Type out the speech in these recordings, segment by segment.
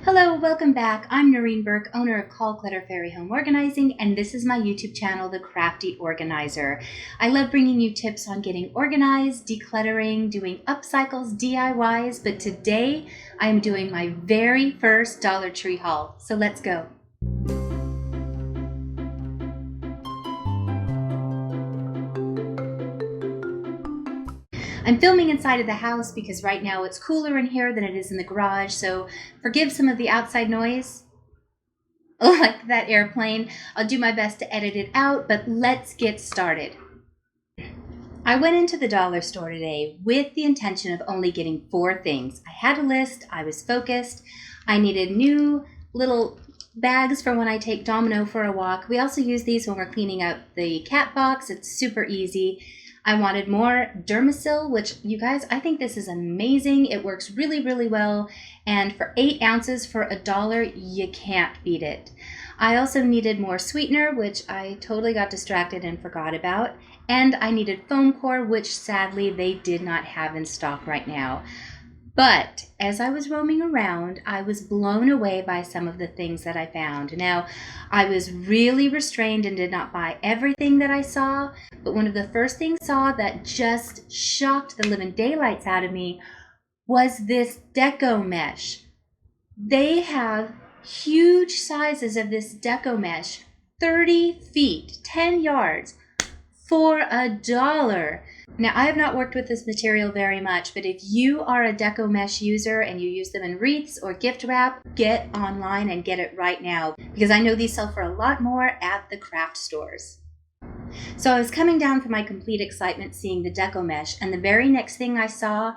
Hello, welcome back. I'm Noreen Burke, owner of Call Clutter Fairy Home Organizing, and this is my YouTube channel, The Crafty Organizer. I love bringing you tips on getting organized, decluttering, doing upcycles, DIYs, but today I'm doing my very first Dollar Tree haul. So let's go. I'm filming inside of the house because right now it's cooler in here than it is in the garage, so forgive some of the outside noise. Like that airplane. I'll do my best to edit it out, but let's get started. I went into the dollar store today with the intention of only getting 4 things. I had a list, I was focused, I needed new little bags for when I take Domino for a walk. We also use these when we're cleaning out the cat box. It's super easy. I wanted more Dermasil, which you guys, I think this is amazing. It works really, really well. And for 8 ounces for $1, you can't beat it. I also needed more sweetener, which I totally got distracted and forgot about. And I needed foam core, which sadly they did not have in stock right now. But as I was roaming around, I was blown away by some of the things that I found. Now, I was really restrained and did not buy everything that I saw, but one of the first things I saw that just shocked the living daylights out of me was this deco mesh. They have huge sizes of this deco mesh, 30 feet, 10 yards, for $1. Now, I have not worked with this material very much, but if you are a deco mesh user and you use them in wreaths or gift wrap, get online and get it right now, because I know these sell for a lot more at the craft stores. So I was coming down from my complete excitement seeing the deco mesh, and the very next thing I saw,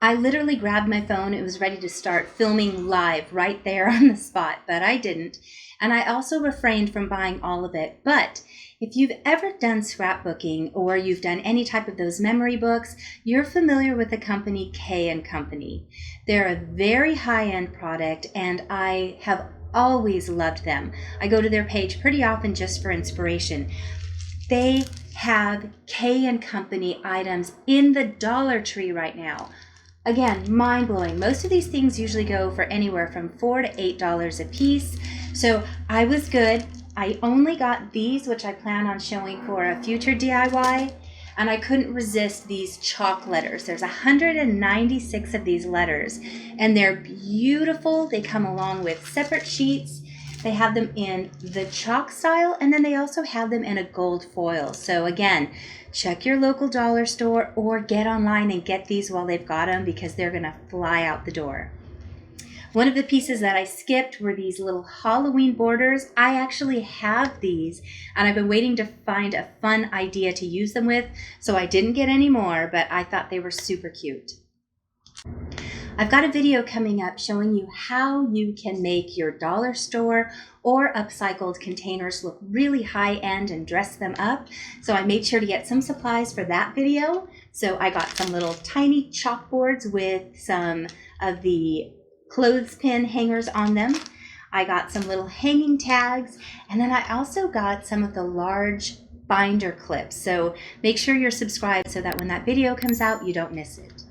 I literally grabbed my phone. It was ready to start filming live right there on the spot, but I didn't. And I also refrained from buying all of it. But if you've ever done scrapbooking or you've done any type of those memory books, you're familiar with the company K & Company. They're a very high-end product, and I have always loved them. I go to their page pretty often just for inspiration. They have K & Company items in the Dollar Tree right now. Again, mind-blowing. Most of these things usually go for anywhere from $4 to $8 a piece. So I was good. I only got these, which I plan on showing for a future DIY, and I couldn't resist these chalk letters. There's 196 of these letters, and they're beautiful. They come along with separate sheets. They have them in the chalk style, and then they also have them in a gold foil. So again, check your local dollar store or get online and get these while they've got them, because they're going to fly out the door. One of the pieces that I skipped were these little Halloween borders. I actually have these, and I've been waiting to find a fun idea to use them with, so I didn't get any more, but I thought they were super cute. I've got a video coming up showing you how you can make your dollar store or upcycled containers look really high-end and dress them up. So I made sure to get some supplies for that video. So I got some little tiny chalkboards with some of the clothespin hangers on them. I got some little hanging tags, and then I also got some of the large binder clips. So make sure you're subscribed so that when that video comes out, you don't miss it.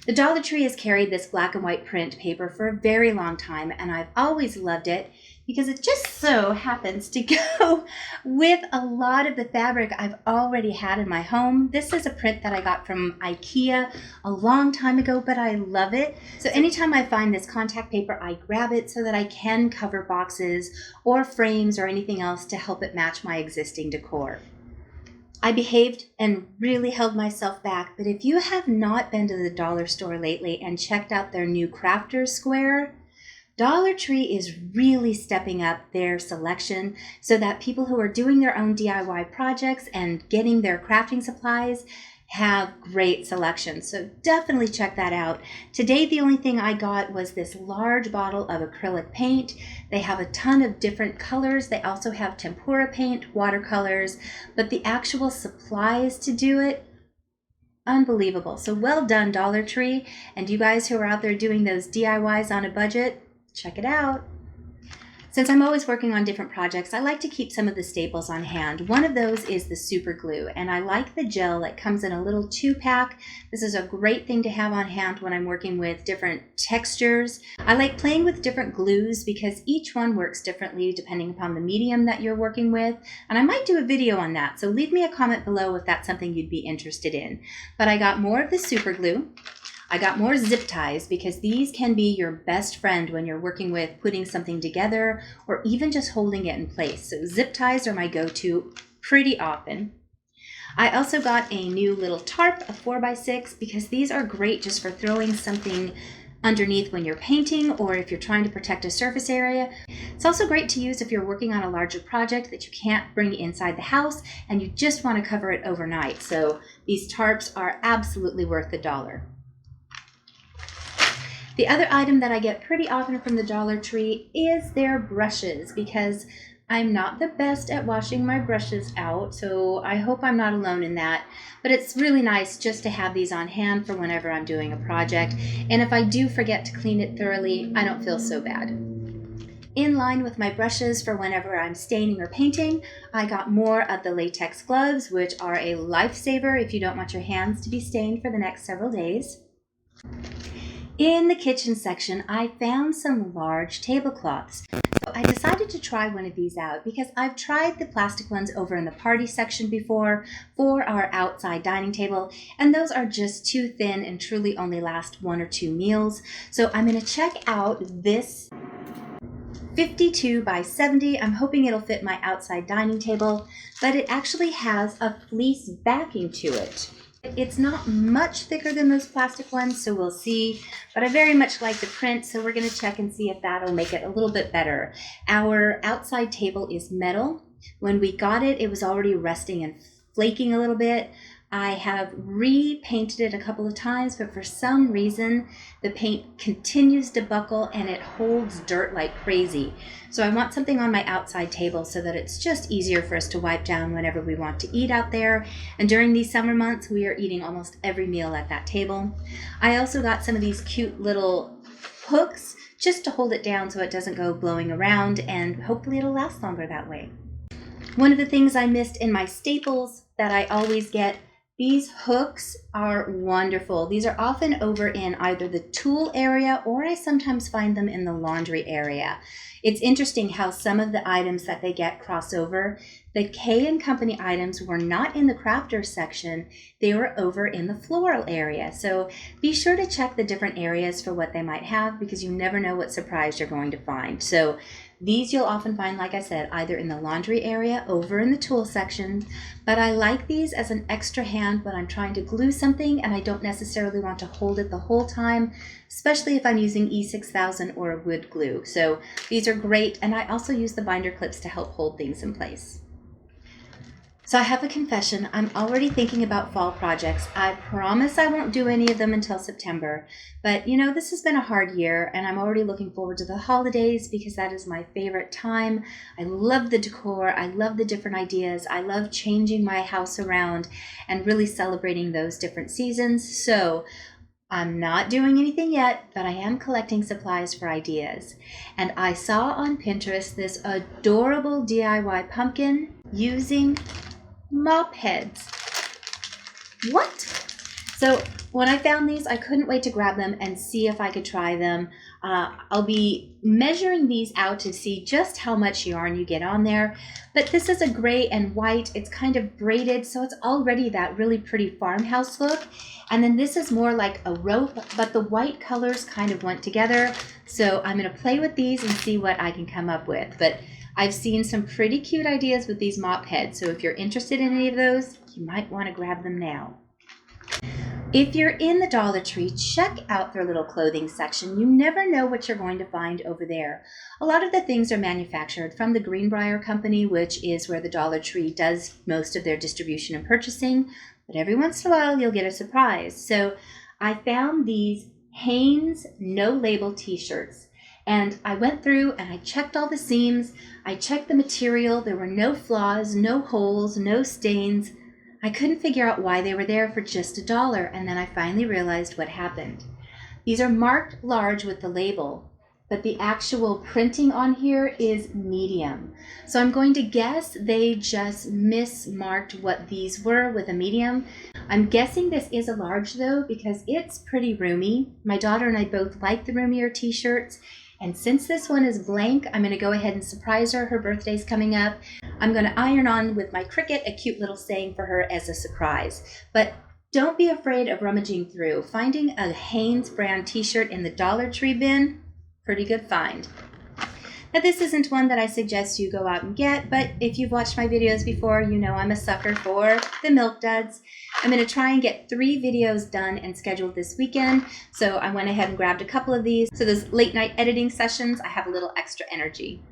The Dollar Tree has carried this black and white print paper for a very long time, and I've always loved it because it just so happens to go with a lot of the fabric I've already had in my home. This is a print that I got from IKEA a long time ago, but I love it. So anytime I find this contact paper, I grab it so that I can cover boxes or frames or anything else to help it match my existing decor. I behaved and really held myself back, but if you have not been to the dollar store lately and checked out their new Crafters Square, Dollar Tree is really stepping up their selection so that people who are doing their own DIY projects and getting their crafting supplies have great selections. So definitely check that out. Today, the only thing I got was this large bottle of acrylic paint. They have a ton of different colors. They also have tempera paint, watercolors, but the actual supplies to do it, unbelievable. So well done, Dollar Tree. And you guys who are out there doing those DIYs on a budget, check it out. Since I'm always working on different projects, I like to keep some of the staples on hand. One of those is the super glue, and I like the gel that comes in a little 2-pack. This is a great thing to have on hand when I'm working with different textures. I like playing with different glues because each one works differently depending upon the medium that you're working with, and I might do a video on that, so leave me a comment below if that's something you'd be interested in. But I got more of the super glue. I got more zip ties because these can be your best friend when you're working with putting something together or even just holding it in place. So zip ties are my go-to pretty often. I also got a new little tarp, a 4x6, because these are great just for throwing something underneath when you're painting or if you're trying to protect a surface area. It's also great to use if you're working on a larger project that you can't bring inside the house and you just want to cover it overnight. So these tarps are absolutely worth $1. The other item that I get pretty often from the Dollar Tree is their brushes, because I'm not the best at washing my brushes out, so I hope I'm not alone in that. But it's really nice just to have these on hand for whenever I'm doing a project, and if I do forget to clean it thoroughly, I don't feel so bad. In line with my brushes for whenever I'm staining or painting, I got more of the latex gloves, which are a lifesaver if you don't want your hands to be stained for the next several days. In the kitchen section, I found some large tablecloths. So I decided to try one of these out because I've tried the plastic ones over in the party section before for our outside dining table, and those are just too thin and truly only last 1 or 2 meals. So I'm going to check out this 52 by 70. I'm hoping it'll fit my outside dining table, but it actually has a fleece backing to it. It's not much thicker than those plastic ones, so we'll see, but I very much like the print, so we're going to check and see if that'll make it a little bit better. Our outside table is metal. When we got it, it was already rusting and flaking a little bit. I have repainted it a couple of times, but for some reason the paint continues to buckle and it holds dirt like crazy. So I want something on my outside table so that it's just easier for us to wipe down whenever we want to eat out there. And during these summer months, we are eating almost every meal at that table. I also got some of these cute little hooks just to hold it down so it doesn't go blowing around, and hopefully it'll last longer that way. One of the things I missed in my staples that I always get, these hooks are wonderful. These are often over in either the tool area or I sometimes find them in the laundry area. It's interesting how some of the items that they get cross over. The K & Company items were not in the crafters section. They were over in the floral area. So be sure to check the different areas for what they might have, because you never know what surprise you're going to find. So these you'll often find, like I said, either in the laundry area, over in the tool section, but I like these as an extra hand when I'm trying to glue something and I don't necessarily want to hold it the whole time, especially if I'm using E6000 or a wood glue. So these are great, and I also use the binder clips to help hold things in place. So I have a confession. I'm already thinking about fall projects. I promise I won't do any of them until September. But you know, this has been a hard year and I'm already looking forward to the holidays because that is my favorite time. I love the decor. I love the different ideas. I love changing my house around and really celebrating those different seasons. So I'm not doing anything yet, but I am collecting supplies for ideas. And I saw on Pinterest this adorable DIY pumpkin using mop heads. What? So when I found these, I couldn't wait to grab them and see if I could try them. I'll be measuring these out to see just how much yarn you get on there. But this is a gray and white. It's kind of braided, so it's already that really pretty farmhouse look. And then this is more like a rope, but the white colors kind of went together. So I'm going to play with these and see what I can come up with. But I've seen some pretty cute ideas with these mop heads, so if you're interested in any of those, you might want to grab them now. If you're in the Dollar Tree, check out their little clothing section. You never know what you're going to find over there. A lot of the things are manufactured from the Greenbrier Company, which is where the Dollar Tree does most of their distribution and purchasing, but every once in a while you'll get a surprise. So I found these Hanes no label t-shirts. And I went through and I checked all the seams, I checked the material, there were no flaws, no holes, no stains. I couldn't figure out why they were there for just $1, and then I finally realized what happened. These are marked large with the label, but the actual printing on here is medium. So I'm going to guess they just mismarked what these were with a medium. I'm guessing this is a large though, because it's pretty roomy. My daughter and I both like the roomier t-shirts. And since this one is blank, I'm gonna go ahead and surprise her. Her birthday's coming up. I'm gonna iron on with my Cricut a cute little saying for her as a surprise. But don't be afraid of rummaging through. Finding a Hanes brand t-shirt in the Dollar Tree bin, pretty good find. Now this isn't one that I suggest you go out and get, but if you've watched my videos before, you know I'm a sucker for the Milk Duds. I'm going to try and get 3 videos done and scheduled this weekend, so I went ahead and grabbed a couple of these. So those late night editing sessions, I have a little extra energy.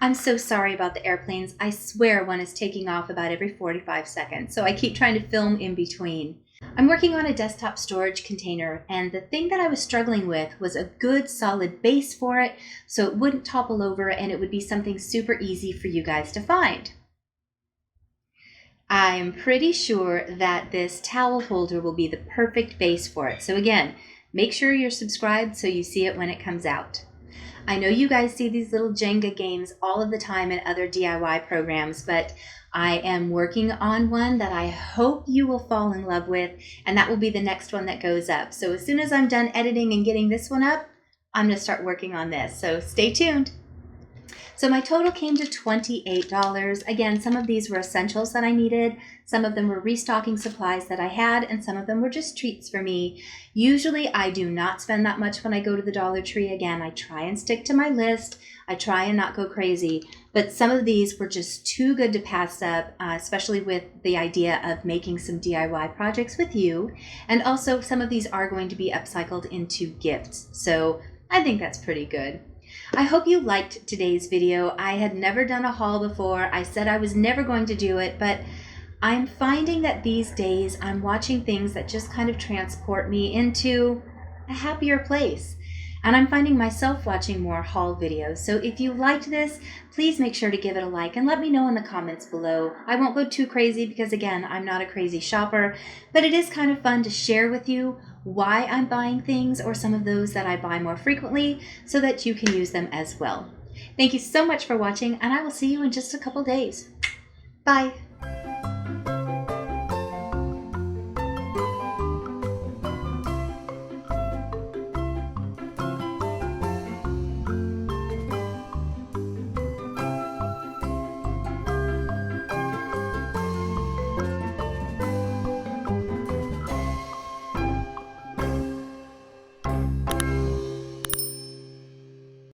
I'm so sorry about the airplanes. I swear one is taking off about every 45 seconds, so I keep trying to film in between. I'm working on a desktop storage container, and the thing that I was struggling with was a good solid base for it so it wouldn't topple over and it would be something super easy for you guys to find. I'm pretty sure that this towel holder will be the perfect base for it. So again, make sure you're subscribed so you see it when it comes out. I know you guys see these little Jenga games all of the time in other DIY programs, but I am working on one that I hope you will fall in love with, and that will be the next one that goes up. So as soon as I'm done editing and getting this one up, I'm going to start working on this. So stay tuned. So my total came to $28. Again, some of these were essentials that I needed. Some of them were restocking supplies that I had, and some of them were just treats for me. Usually I do not spend that much when I go to the Dollar Tree. Again, I try and stick to my list. I try and not go crazy. But some of these were just too good to pass up, especially with the idea of making some DIY projects with you. And also some of these are going to be upcycled into gifts. So I think that's pretty good. I hope you liked today's video. I had never done a haul before. I said I was never going to do it, but I'm finding that these days I'm watching things that just kind of transport me into a happier place. And I'm finding myself watching more haul videos. So if you liked this, please make sure to give it a like and let me know in the comments below. I won't go too crazy because again, I'm not a crazy shopper, but it is kind of fun to share with you why I'm buying things or some of those that I buy more frequently so that you can use them as well. Thank you so much for watching, and I will see you in just a couple days. Bye.